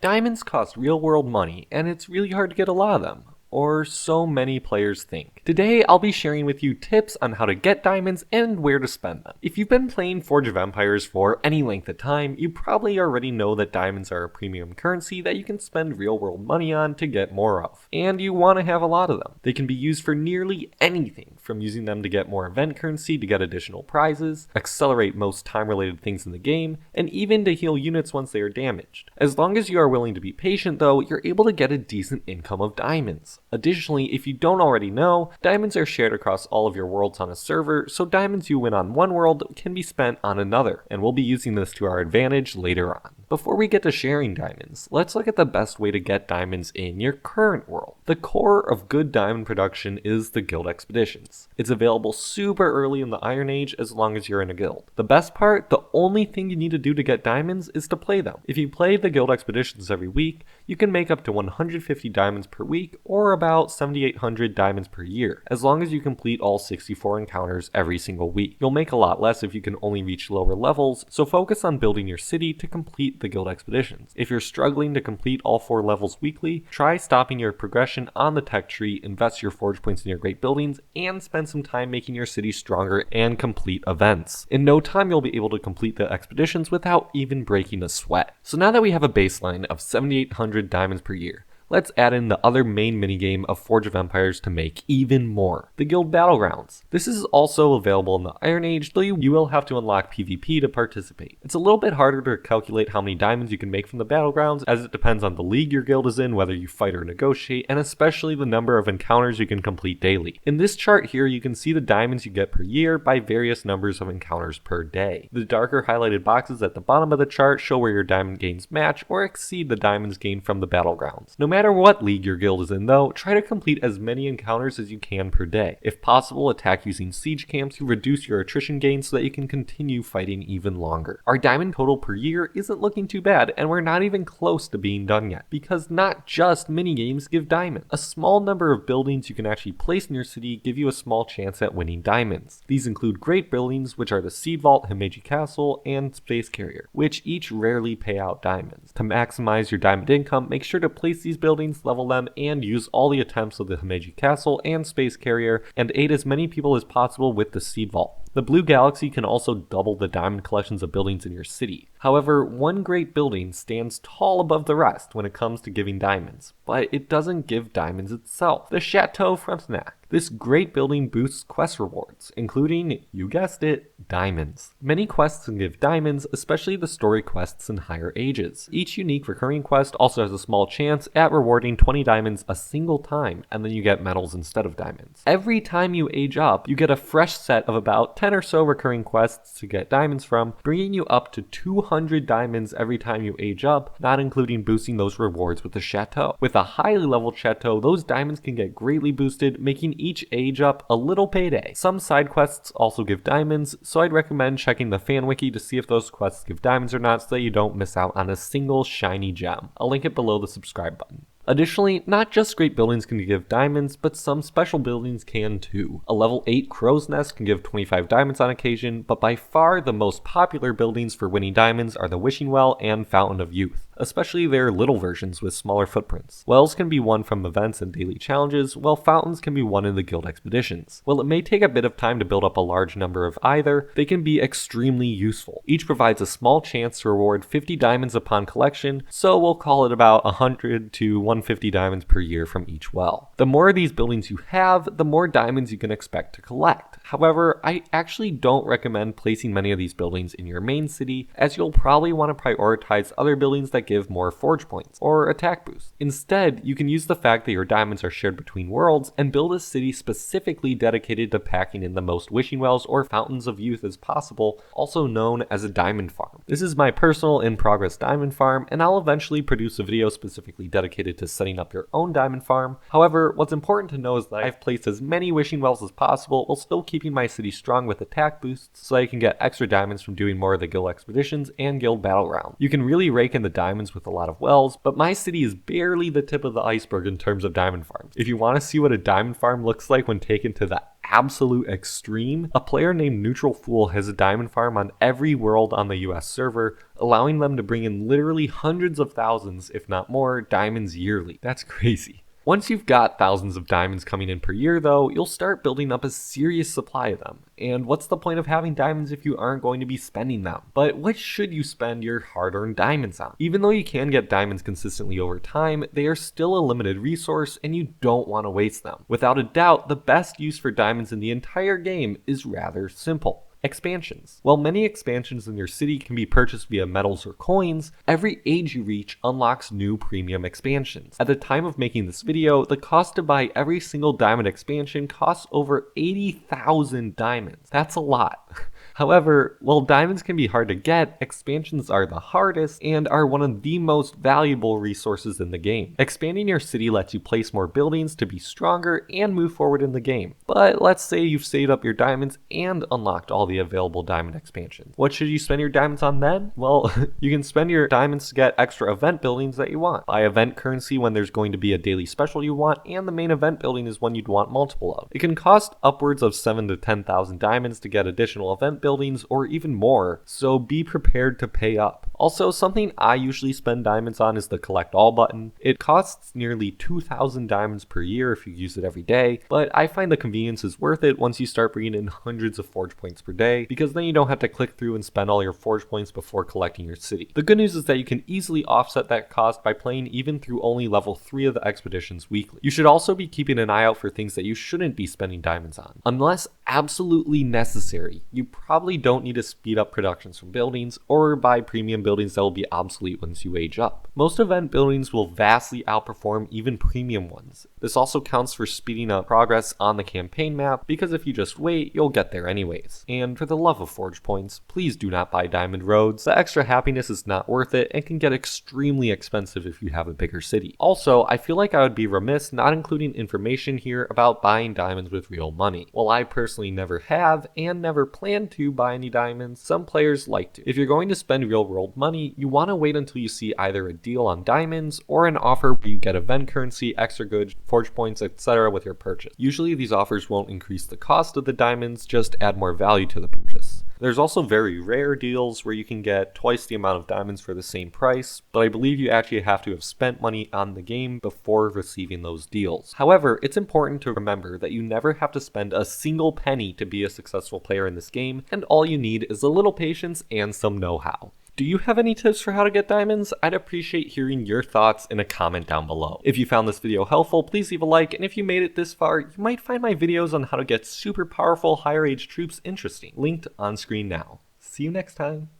Diamonds cost real-world money, and it's really hard to get a lot of them. Or so many players think. Today, I'll be sharing with you tips on how to get diamonds and where to spend them. If you've been playing Forge of Empires for any length of time, you probably already know that diamonds are a premium currency that you can spend real-world money on to get more of. And you want to have a lot of them. They can be used for nearly anything, from using them to get more event currency to get additional prizes, accelerate most time-related things in the game, and even to heal units once they are damaged. As long as you are willing to be patient though, you're able to get a decent income of diamonds. Additionally, if you don't already know, diamonds are shared across all of your worlds on a server, so diamonds you win on one world can be spent on another, and we'll be using this to our advantage later on. Before we get to sharing diamonds, let's look at the best way to get diamonds in your current world. The core of good diamond production is the guild expeditions. It's available super early in the Iron Age as long as you're in a guild. The best part, the only thing you need to do to get diamonds is to play them. If you play the guild expeditions every week, you can make up to 150 diamonds per week or about 7,800 diamonds per year, as long as you complete all 64 encounters every single week. You'll make a lot less if you can only reach lower levels, so focus on building your city to complete the guild expeditions. If you're struggling to complete all 4 levels weekly, try stopping your progression on the tech tree, invest your forge points in your great buildings, and spend some time making your city stronger and complete events. In no time you'll be able to complete the expeditions without even breaking a sweat. So now that we have a baseline of 7,800 diamonds per year, let's add in the other main minigame of Forge of Empires to make even more, the Guild Battlegrounds. This is also available in the Iron Age, though you will have to unlock PvP to participate. It's a little bit harder to calculate how many diamonds you can make from the Battlegrounds, as it depends on the league your guild is in, whether you fight or negotiate, and especially the number of encounters you can complete daily. In this chart here, you can see the diamonds you get per year by various numbers of encounters per day. The darker highlighted boxes at the bottom of the chart show where your diamond gains match or exceed the diamonds gained from the Battlegrounds. No matter what league your guild is in though, try to complete as many encounters as you can per day. If possible, attack using siege camps to reduce your attrition gains so that you can continue fighting even longer. Our diamond total per year isn't looking too bad, and we're not even close to being done yet, because not just minigames give diamonds. A small number of buildings you can actually place in your city give you a small chance at winning diamonds. These include great buildings, which are the Seed Vault, Himeji Castle, and Space Carrier, which each rarely pay out diamonds. To maximize your diamond income, make sure to place these buildings, level them, and use all the attempts of the Himeji Castle and Space Carrier, and aid as many people as possible with the Seed Vault. The Blue Galaxy can also double the diamond collections of buildings in your city. However, one great building stands tall above the rest when it comes to giving diamonds, but it doesn't give diamonds itself. The Chateau Frontenac. This great building boosts quest rewards, including, you guessed it, diamonds. Many quests can give diamonds, especially the story quests in higher ages. Each unique recurring quest also has a small chance at rewarding 20 diamonds a single time, and then you get medals instead of diamonds. Every time you age up, you get a fresh set of about 10 or so recurring quests to get diamonds from, bringing you up to 200 diamonds every time you age up, not including boosting those rewards with the chateau. With a highly leveled chateau, those diamonds can get greatly boosted, making each age up a little payday. Some side quests also give diamonds, so I'd recommend checking the fan wiki to see if those quests give diamonds or not, so that you don't miss out on a single shiny gem. I'll link it below the subscribe button. Additionally, not just great buildings can give diamonds, but some special buildings can too. A level 8 Crow's Nest can give 25 diamonds on occasion, but by far the most popular buildings for winning diamonds are the Wishing Well and Fountain of Youth, especially their little versions with smaller footprints. Wells can be won from events and daily challenges, while fountains can be won in the guild expeditions. While it may take a bit of time to build up a large number of either, they can be extremely useful. Each provides a small chance to reward 50 diamonds upon collection, so we'll call it about 100 to 150 diamonds per year from each well. The more of these buildings you have, the more diamonds you can expect to collect. However, I actually don't recommend placing many of these buildings in your main city, as you'll probably want to prioritize other buildings that give more forge points or attack boosts. Instead, you can use the fact that your diamonds are shared between worlds and build a city specifically dedicated to packing in the most wishing wells or fountains of youth as possible, also known as a diamond farm. This is my personal in-progress diamond farm, and I'll eventually produce a video specifically dedicated to setting up your own diamond farm. However, what's important to know is that I've placed as many wishing wells as possible while still keeping my city strong with attack boosts, so I can get extra diamonds from doing more of the guild expeditions and guild battlegrounds. You can really rake in the diamonds diamonds with a lot of wells, but my city is barely the tip of the iceberg in terms of diamond farms. If you want to see what a diamond farm looks like when taken to the absolute extreme, a player named Neutral Fool has a diamond farm on every world on the US server, allowing them to bring in literally hundreds of thousands, if not more, diamonds yearly. That's crazy. Once you've got thousands of diamonds coming in per year though, you'll start building up a serious supply of them. And what's the point of having diamonds if you aren't going to be spending them? But what should you spend your hard-earned diamonds on? Even though you can get diamonds consistently over time, they are still a limited resource and you don't want to waste them. Without a doubt, the best use for diamonds in the entire game is rather simple. Expansions. While many expansions in your city can be purchased via metals or coins, every age you reach unlocks new premium expansions. At the time of making this video, the cost to buy every single diamond expansion costs over 80,000 diamonds. That's a lot. However, while diamonds can be hard to get, expansions are the hardest and are one of the most valuable resources in the game. Expanding your city lets you place more buildings to be stronger and move forward in the game. But let's say you've saved up your diamonds and unlocked all the available diamond expansions. What should you spend your diamonds on then? Well, you can spend your diamonds to get extra event buildings that you want. Buy event currency when there's going to be a daily special you want, and the main event building is one you'd want multiple of. It can cost upwards of 7,000 to 10,000 diamonds to get additional event buildings or even more, so be prepared to pay up. Also, something I usually spend diamonds on is the collect all button. It costs nearly 2,000 diamonds per year if you use it every day, but I find the convenience is worth it once you start bringing in hundreds of forge points per day, because then you don't have to click through and spend all your forge points before collecting your city. The good news is that you can easily offset that cost by playing even through only level 3 of the expeditions weekly. You should also be keeping an eye out for things that you shouldn't be spending diamonds on. Unless absolutely necessary, you probably don't need to speed up productions from buildings or buy premium buildings that will be obsolete once you age up. Most event buildings will vastly outperform even premium ones. This also counts for speeding up progress on the campaign map, because if you just wait, you'll get there anyways. And for the love of forge points, please do not buy diamond roads. The extra happiness is not worth it and can get extremely expensive if you have a bigger city. Also, I feel like I would be remiss not including information here about buying diamonds with real money. While I personally never have and never plan to buy any diamonds, some players like to. If you're going to spend real world money, you want to wait until you see either a deal on diamonds or an offer where you get event currency, extra goods, forge points, etc. with your purchase. Usually these offers won't increase the cost of the diamonds, just add more value to the purchase. There's also very rare deals where you can get twice the amount of diamonds for the same price, but I believe you actually have to have spent money on the game before receiving those deals. However, it's important to remember that you never have to spend a single penny to be a successful player in this game, and all you need is a little patience and some know-how. Do you have any tips for how to get diamonds? I'd appreciate hearing your thoughts in a comment down below. If you found this video helpful, please leave a like, and if you made it this far, you might find my videos on how to get super powerful higher age troops interesting, linked on screen now. See you next time.